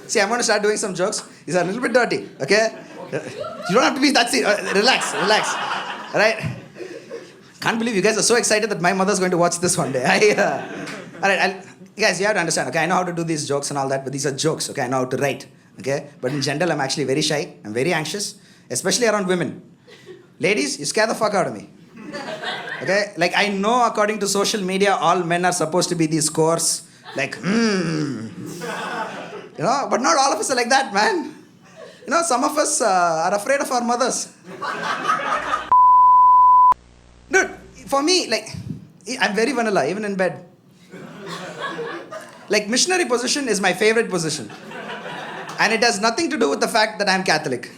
See, I'm going to start doing some jokes. These are a little bit dirty, okay? You don't have to be that serious. Relax. All right? Can't believe you guys are so excited that my mother's going to watch this one day. All right, guys, you have to understand, okay? I know how to do these jokes and all that, but these are jokes, okay? I know how to write, okay? But in general, I'm actually very shy. I'm very anxious, especially around women. Ladies, you scare the fuck out of me. Okay? Like, I know according to social media, all men are supposed to be these coarse, like, You know, but not all of us are like that, man. You know, some of us are afraid of our mothers. Dude, for me, like, I'm very vanilla, even in bed. Like, missionary position is my favorite position. And it has nothing to do with the fact that I'm Catholic.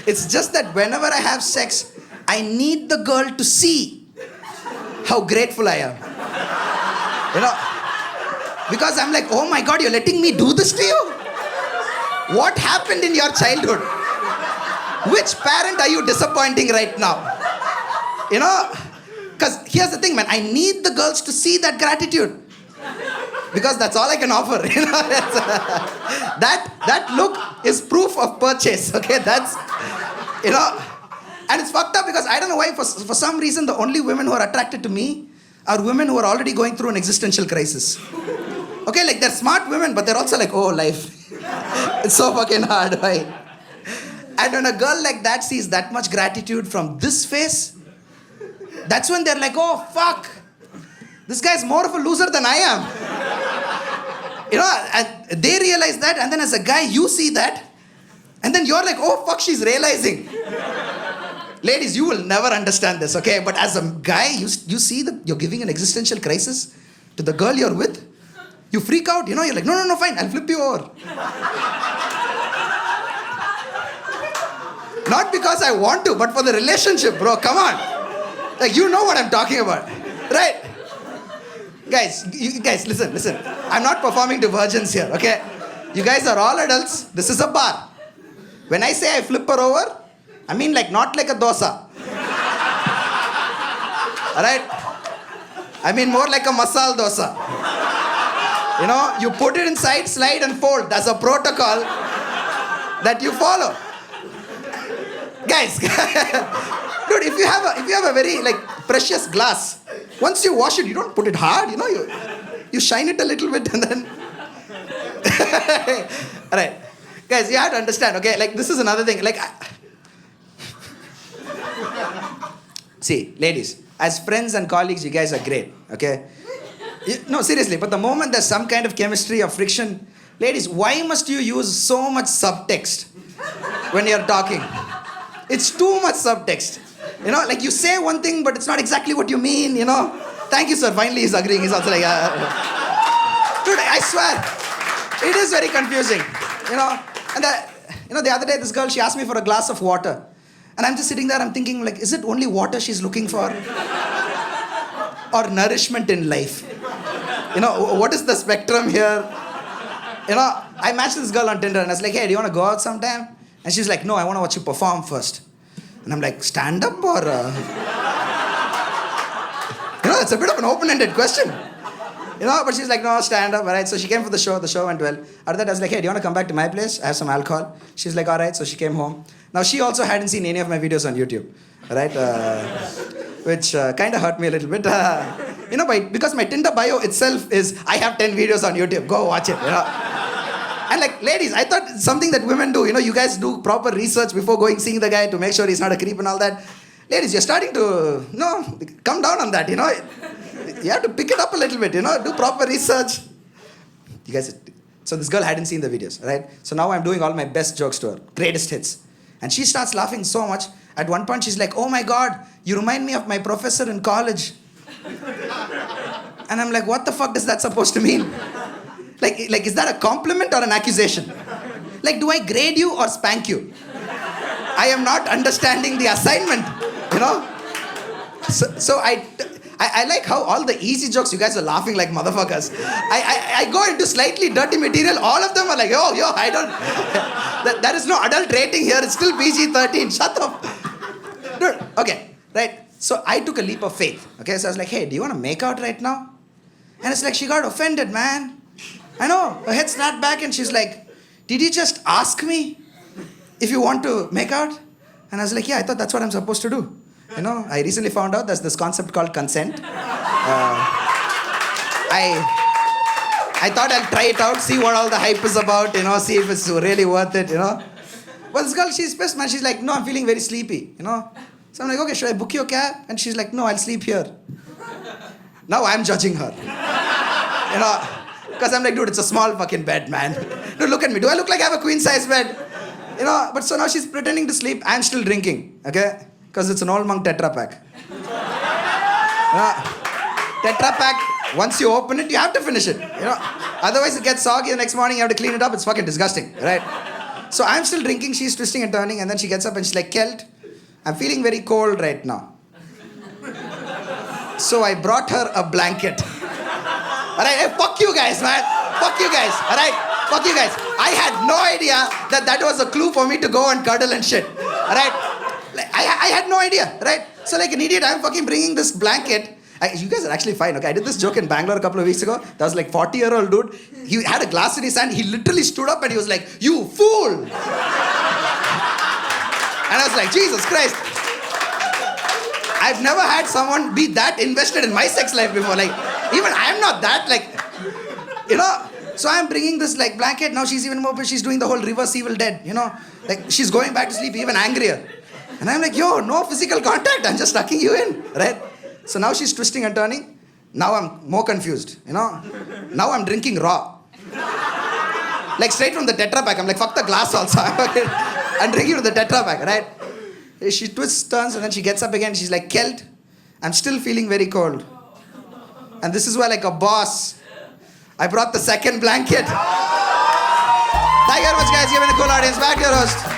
It's just that whenever I have sex, I need the girl to see how grateful I am. You know? Because I'm like, oh my God, you're letting me do this to you? What happened in your childhood? Which parent are you disappointing right now? You know? Because here's the thing, man. I need the girls to see that gratitude. Because that's all I can offer. You know? That look is proof of purchase. Okay? That's, you know. And it's fucked up because I don't know why, for some reason, the only women who are attracted to me are women who are already going through an existential crisis. Okay, like they're smart women, but they're also like, oh, life. It's so fucking hard, right? And when a girl like that sees that much gratitude from this face, that's when they're like, oh, fuck. This guy's more of a loser than I am. You know, and they realize that, and then as a guy, you see that, and then you're like, oh, fuck, she's realizing. Ladies, you will never understand this, okay? But as a guy, you see that you're giving an existential crisis to the girl you're with. You freak out, you know, you're like, no, fine, I'll flip you over. Not because I want to, but for the relationship, bro, come on. Like, you know what I'm talking about, right? Guys, listen. I'm not performing to virgins here, okay? You guys are all adults. This is a bar. When I say I flip her over, I mean like not like a dosa. Alright? I mean more like a masala dosa. You know, you put it inside, slide and fold. That's a protocol that you follow. Guys, dude, if you have a very like precious glass, once you wash it, you don't put it hard, you know, you shine it a little bit and then alright. Guys, you have to understand, okay? Like, this is another thing. Like, see, ladies, as friends and colleagues, you guys are great, okay? No, seriously, but the moment there's some kind of chemistry or friction, ladies, why must you use so much subtext when you're talking? It's too much subtext. You know, like you say one thing, but it's not exactly what you mean, you know? Thank you, sir. Finally, he's agreeing. He's also like, Dude, I swear, it is very confusing, you know? And the other day, this girl, she asked me for a glass of water. And I'm just sitting there, I'm thinking, like, is it only water she's looking for? Or nourishment in life? You know, what is the spectrum here? You know, I matched this girl on Tinder and I was like, hey, do you want to go out sometime? And she's like, no, I want to watch you perform first. And I'm like, stand up or... You know, it's a bit of an open-ended question. You know, but she's like, no, stand up, all right? So she came for the show went well. After that, I was like, hey, do you want to come back to my place? I have some alcohol. She's like, all right, so she came home. Now, she also hadn't seen any of my videos on YouTube, right? Which kind of hurt me a little bit. You know, because my Tinder bio itself is, I have 10 videos on YouTube, go watch it, you know? And like, ladies, I thought it's something that women do. You know, you guys do proper research before seeing the guy to make sure he's not a creep and all that. Ladies, you're starting to, come down on that, you know? You have to pick it up a little bit, you know, do proper research. You guys, so this girl hadn't seen the videos, right? So now I'm doing all my best jokes to her, greatest hits. And she starts laughing so much. At one point, she's like, oh my God, you remind me of my professor in college. And I'm like, what the fuck is that supposed to mean? Like, is that a compliment or an accusation? Like, do I grade you or spank you? I am not understanding the assignment, you know? So I like how all the easy jokes, you guys are laughing like motherfuckers. I go into slightly dirty material, all of them are like, yo, I don't... There is no adult rating here, it's still PG-13, shut up. Dude, okay, right? So I took a leap of faith, okay? So I was like, hey, do you want to make out right now? And it's like, she got offended, man. I know. Her head snapped back and she's like, did you just ask me if you want to make out? And I was like, yeah, I thought that's what I'm supposed to do. You know, I recently found out there's this concept called consent. I thought I'll try it out, see what all the hype is about, you know, see if it's really worth it, you know. But this girl, she's pissed, man. She's like, no, I'm feeling very sleepy, you know. So I'm like, okay, should I book your cab? And she's like, no, I'll sleep here. Now I'm judging her. You know, because I'm like, dude, it's a small fucking bed, man. Dude, look at me. Do I look like I have a queen size bed? You know, but so now she's pretending to sleep. I'm still drinking, okay? Because it's an old monk Tetra Pak. Tetra Pak, once you open it, you have to finish it, you know. Otherwise it gets soggy the next morning, you have to clean it up. It's fucking disgusting, right? So I'm still drinking, she's twisting and turning, and then she gets up and she's like, Kelt, I'm feeling very cold right now. So I brought her a blanket. Alright, hey, fuck you guys, man. Fuck you guys, alright? Fuck you guys. I had no idea that was a clue for me to go and cuddle and shit. Alright? I had no idea, right? So like an idiot, I'm fucking bringing this blanket. You guys are actually fine, okay? I did this joke in Bangalore a couple of weeks ago. That was like 40-year-old dude. He had a glass in his hand. He literally stood up and he was like, you fool! And I was like, Jesus Christ. I've never had someone be that invested in my sex life before. Like, even I'm not that, like, you know. So I'm bringing this like blanket. Now she's even more, she's doing the whole reverse Evil Dead, you know. Like, she's going back to sleep even angrier. And I'm like, yo, no physical contact. I'm just tucking you in, right? So now she's twisting and turning. Now I'm more confused, you know. Now I'm drinking raw. Like straight from the Tetra Pak. I'm like, fuck the glass also. I'm drinking from the Tetra Pak, right? She twists, turns, and then she gets up again. She's like, Kelt, I'm still feeling very cold. And this is where, like a boss, I brought the second blanket. Thank you very much, guys. You've been a cool audience. Back to your host.